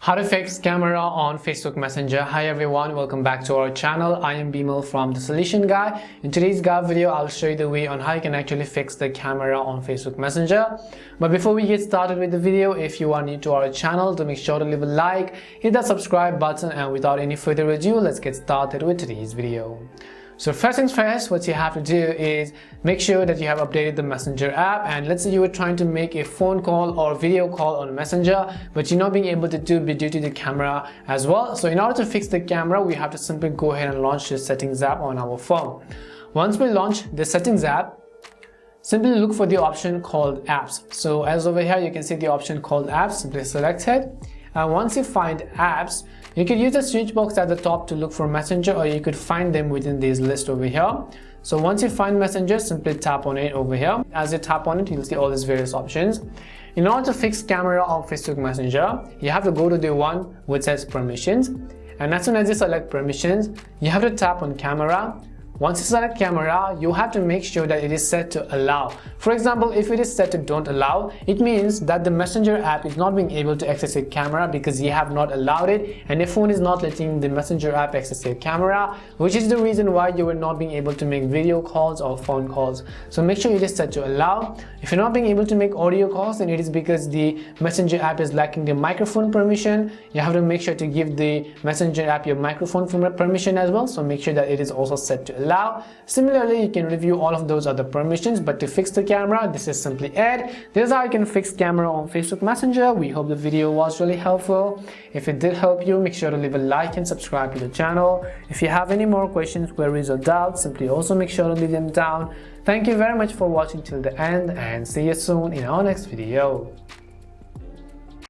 How to fix camera on Facebook Messenger. Hi everyone, welcome back to our channel. I am Bimal from The Solution Guy. In today's guide video, I'll show you the way on how you can actually fix the camera on Facebook Messenger. But before we get started with the video, if you are new to our channel, to make sure to leave a like, hit that subscribe button, and without any further ado, let's get started with today's video. So first things first, what you have to do is make sure that you have updated the Messenger app. And let's say you were trying to make a phone call or video call on Messenger, but you're not being able to do due to the camera as well. So in order to fix the camera, we have to simply go ahead and launch the settings app on our phone. Once we launch the settings app, simply look for the option called apps. So as over here, you can see the option called apps. Simply select it. And once you find apps, you could use the search box at the top to look for Messenger, or you could find them within this list over here. So once you find Messenger, simply tap on it over here. As you tap on it, you'll see all these various options. In order to fix camera on Facebook Messenger, you have to go to the one which says permissions. And as soon as you select permissions, you have to tap on camera. Once you select camera, you have to make sure that it is set to allow. For example, if it is set to don't allow, it means that the Messenger app is not being able to access your camera because you have not allowed it, and your phone is not letting the Messenger app access your camera, which is the reason why you are not being able to make video calls or phone calls. So make sure it is set to allow. If you're not being able to make audio calls, then it is because the Messenger app is lacking the microphone permission. You have to make sure to give the Messenger app your microphone permission as well. So make sure that it is also set to allow. Similarly, you can review all of those other permissions, but to fix the camera, this is simply it. This is how you can fix camera on Facebook Messenger. We hope the video was really helpful. If it did help you, make sure to leave a like and subscribe to the channel. If you have any more questions, queries, or doubts, simply also make sure to leave them down. Thank you very much for watching till the end, and see you soon in our next video.